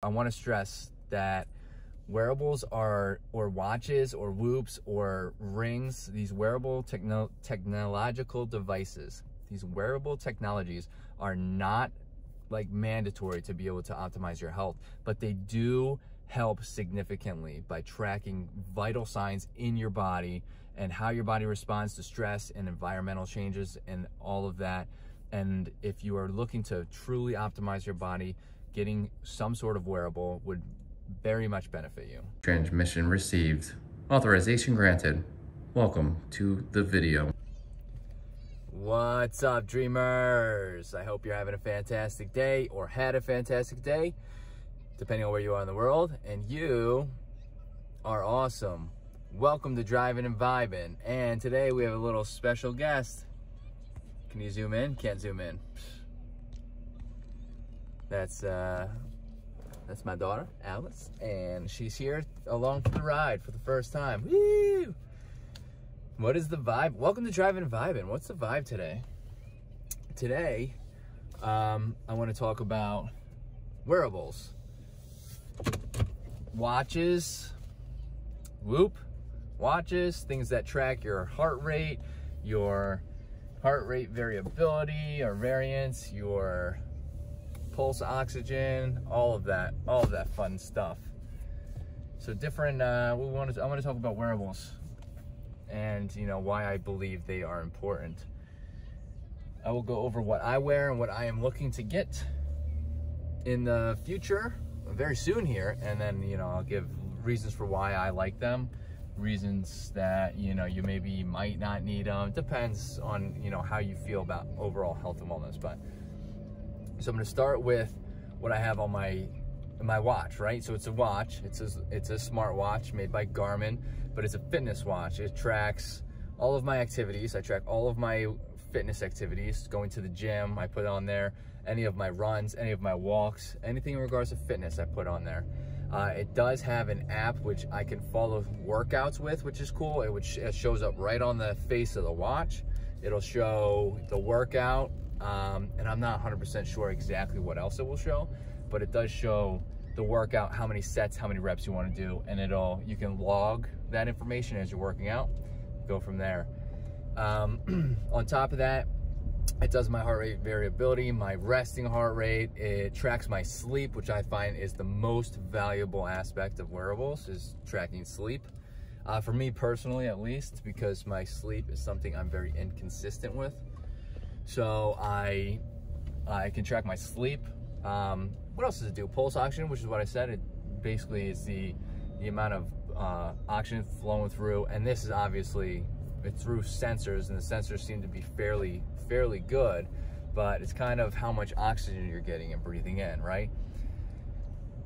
I want to stress that wearables are, or watches or whoops or rings, these wearable technological devices, these wearable technologies are not like mandatory to be able to optimize your health, but they do help significantly by tracking vital signs in your body and how your body responds to stress and environmental changes and all of that. And if you are looking to truly optimize your body, getting some sort of wearable would very much benefit you. Transmission received. Authorization granted. Welcome to the video. What's up, dreamers? I hope you're having a fantastic day or had a fantastic day, depending on where you are in the world, and you are awesome. Welcome to Driving and Vibing, and today we have a little special guest. Can you zoom in? Can't zoom in. That's my daughter, Alice, and she's here along for the ride for the first time. Woo! What is the vibe? Welcome to Driving and Vibing. What's the vibe today? Today, I want to talk about wearables, watches, Whoop, watches, things that track your heart rate variability or variance, your pulse oxygen, all of that fun stuff. So different, I want to talk about wearables and why I believe they are important. I will go over what I wear and what I am looking to get in the future very soon here, and then I'll give reasons for why I like them, reasons that you maybe might not need them. Depends on how you feel about overall health and wellness. But so I'm going to start with what I have on my watch, right? So it's a watch. It's a smart watch made by Garmin, but it's a fitness watch. It tracks all of my activities. I track all of my fitness activities. Going to the gym, I put on there. Any of my runs, any of my walks, anything in regards to fitness, I put on there. It does have an app which I can follow workouts with, which is cool. It shows up right on the face of the watch. It'll show the workout, and I'm not 100% sure exactly what else it will show, but it does show the workout, how many sets, how many reps you want to do, and you can log that information as you're working out, go from there. On top of that, it does my heart rate variability, my resting heart rate. It tracks my sleep, which I find is the most valuable aspect of wearables, is tracking sleep. For me personally, at least, because my sleep is something I'm very inconsistent with. So I can track my sleep. What else does it do? Pulse oxygen, which is what I said. It basically is the amount of oxygen flowing through, and this is obviously it's through sensors, and the sensors seem to be fairly good, but it's kind of how much oxygen you're getting and breathing in, right?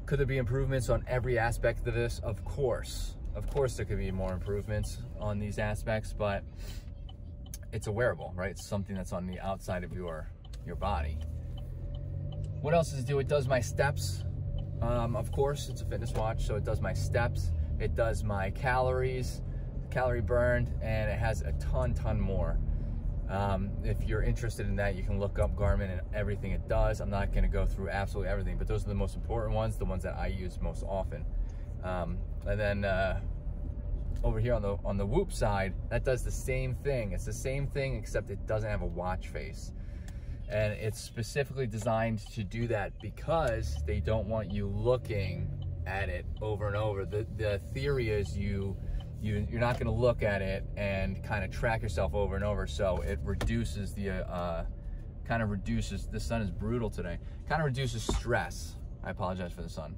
Could there be improvements on every aspect of this? Of course there could be more improvements on these aspects, but it's a wearable, right? It's something that's on the outside of your body. What else does it do? It does my steps. Of course, it's a fitness watch, so it does my steps. It does my calorie burned, and it has a ton more. If you're interested in that, you can look up Garmin and everything it does. I'm not going to go through absolutely everything, but those are the most important ones, the ones that I use most often. And then over here on the Whoop side, that does the same thing. It's the same thing, except it doesn't have a watch face. And it's specifically designed to do that because they don't want you looking at it over and over. The theory is you're not going to look at it and kind of track yourself over and over, so it reduces the the sun is brutal today, kind of reduces stress. I apologize for the sun.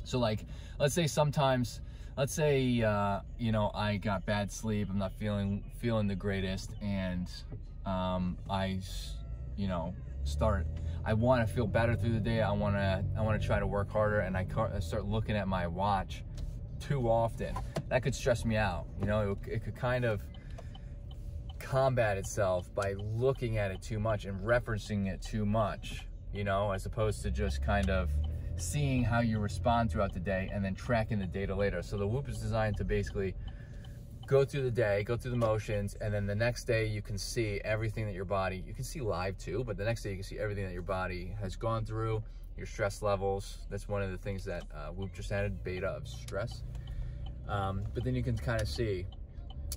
So like, let's say I got bad sleep, I'm not feeling the greatest, and I want to feel better through the day. I want to try to work harder, and I start looking at my watch too often. That could stress me out. It could kind of combat itself by looking at it too much and referencing it too much, as opposed to just kind of seeing how you respond throughout the day and then tracking the data later. So the Whoop is designed to basically go through the day, go through the motions, and then the next day you can see everything that your body, you can see live too, but the next day you can see everything that your body has gone through, your stress levels. That's one of the things that Whoop just added, beta of stress. But then you can kind of see,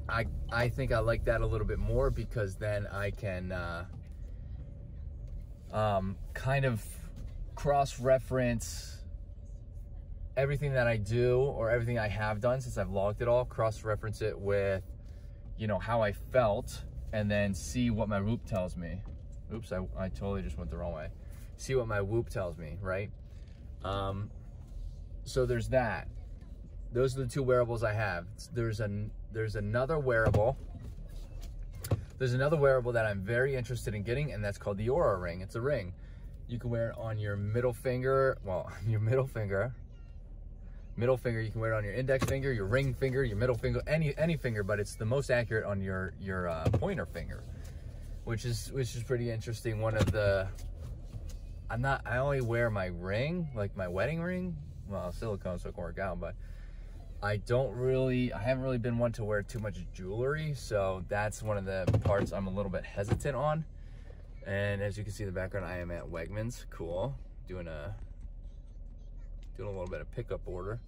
I think I like that a little bit more, because then I can kind of cross-reference everything that I do, or everything I have done since I've logged it all, cross-reference it with, you know, how I felt, and then see what my Whoop tells me. Oops, I totally just went the wrong way. See what my Whoop tells me, right? So there's that. Those are the two wearables I have. There's another wearable. There's another wearable that I'm very interested in getting, and that's called the Oura Ring. It's a ring. You can wear it on your middle finger. Well, your middle finger. You can wear it on your index finger, your ring finger, your middle finger, any finger, but it's the most accurate on your pointer finger, which is pretty interesting. One of the, I only wear my ring, like my wedding ring. Well, silicone, so it can work out, but I haven't really been one to wear too much jewelry, so that's one of the parts I'm a little bit hesitant on. And as you can see in the background, I am at Wegmans. Cool. Doing a little bit of pickup order.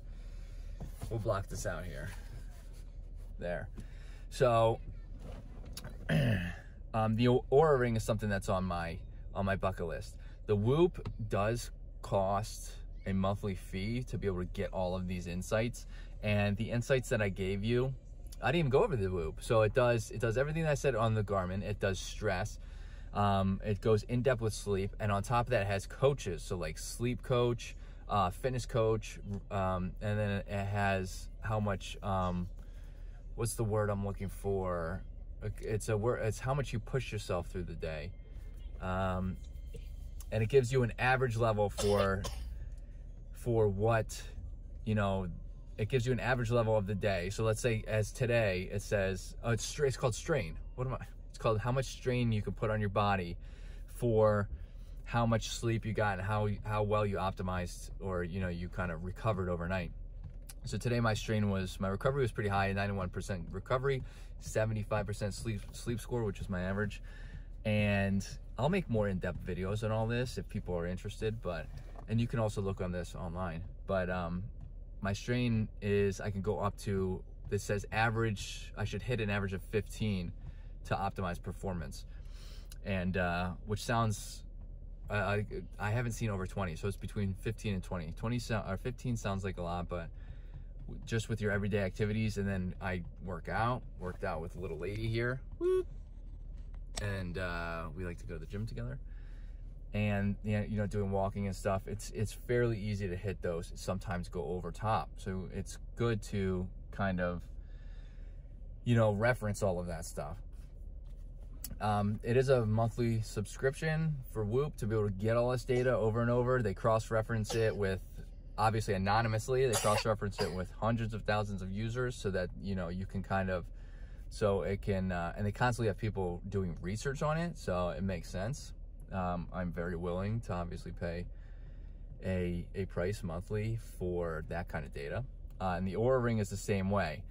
We'll block this out here. There. So the Oura Ring is something that's on my bucket list. The Whoop does cost a monthly fee to be able to get all of these insights, and the insights that I gave you, I didn't even go over the Whoop. So it does everything that I said on the Garmin. It does stress. It goes in depth with sleep, and on top of that, it has coaches. So like sleep coach, fitness coach, and then it has how much, what's the word I'm looking for? It's how much you push yourself through the day. And it gives you an average level for what, you know, it gives you an average level of the day. So let's say as today, it says, oh, it's called strain. It's called how much strain you can put on your body for how much sleep you got and how well you optimized, or, you know, you kind of recovered overnight. So today my recovery was pretty high, 91% recovery, 75% sleep score, which is my average. And I'll make more in-depth videos on all this if people are interested, and you can also look on this online. But my strain is, I can go up to, this says average, I should hit an average of 15 to optimize performance. And which sounds, I haven't seen over 20, so it's between 15 and 20. 15 sounds like a lot, but just with your everyday activities. And then I worked out with a little lady here. Whoop. And we like to go to the gym together, and you know, doing walking and stuff. It's fairly easy to hit those, sometimes go over top. So it's good to kind of, you know, reference all of that stuff. It is a monthly subscription for Whoop to be able to get all this data over and over. They cross-reference it with, obviously anonymously, they cross-reference it with hundreds of thousands of users, so that, you know, you can kind of, so it can, and they constantly have people doing research on it, so it makes sense. I'm very willing to obviously pay a price monthly for that kind of data. And the Oura Ring is the same way,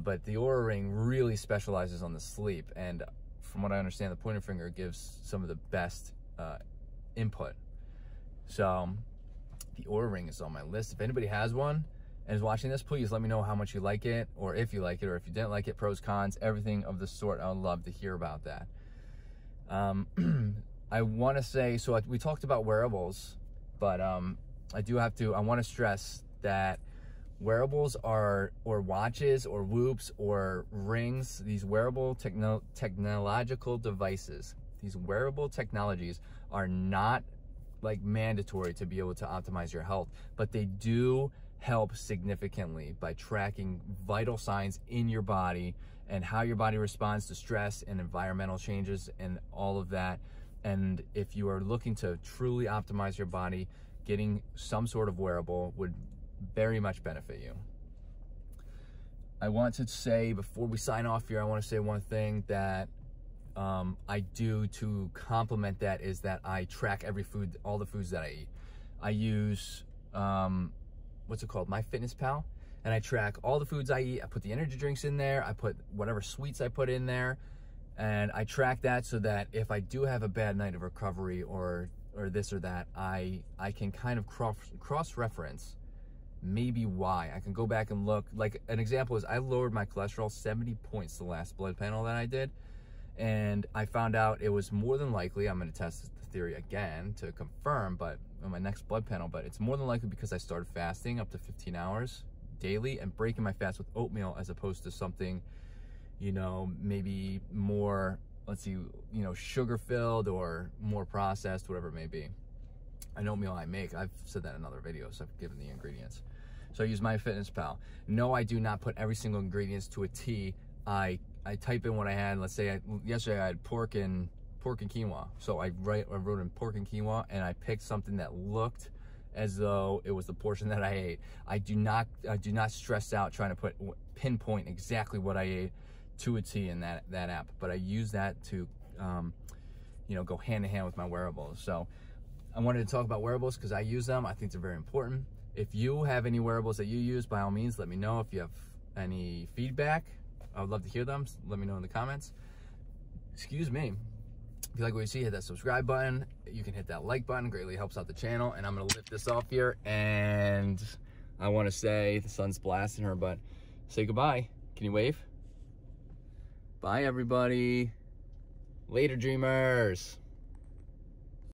but the Oura Ring really specializes on the sleep, and from what I understand, the pointer finger gives some of the best input. So the Oura Ring is on my list. If anybody has one and is watching this, please let me know how much you like it, or if you like it, or if you didn't like it, pros, cons, everything of the sort. I would love to hear about that. I want to say, so we talked about wearables, but I want to stress that wearables are, or watches, or Whoops, or rings, these wearable technological devices, these wearable technologies are not like mandatory to be able to optimize your health, but they do help significantly by tracking vital signs in your body and how your body responds to stress and environmental changes and all of that. And if you are looking to truly optimize your body, getting some sort of wearable would very much benefit you. I want to say, before we sign off here, I want to say one thing that I do to complement that is that I track every food, all the foods that I eat. I use, what's it called? MyFitnessPal. And I track all the foods I eat. I put the energy drinks in there. I put whatever sweets I put in there. And I track that so that if I do have a bad night of recovery, or or this or that, I can kind of cross-reference maybe why. I can go back and look. Like an example is I lowered my cholesterol 70 points the last blood panel that I did, and I found out it was more than likely, I'm going to test the theory again to confirm, but on my next blood panel, but it's more than likely because I started fasting up to 15 hours daily and breaking my fast with oatmeal as opposed to something, you know, maybe more, let's see, you know, sugar filled or more processed, whatever it may be. An oatmeal I make, I've said that in other videos, I've given the ingredients. So I use MyFitnessPal. No, I do not put every single ingredients to a T. I type in what I had. Let's say yesterday I had pork and quinoa. So I wrote in pork and quinoa, and I picked something that looked as though it was the portion that I ate. I do not stress out trying to pinpoint exactly what I ate to a T in that app, but I use that to you know, go hand in hand with my wearables. So I wanted to talk about wearables because I use them. I think they're very important. If you have any wearables that you use, by all means, let me know. If you have any feedback, I would love to hear them. Let me know in the comments. Excuse me. If you like what you see, hit that subscribe button. You can hit that like button. Greatly helps out the channel. And I'm going to lift this off here. And I want to say, the sun's blasting her, but say goodbye. Can you wave? Bye, everybody. Later, dreamers.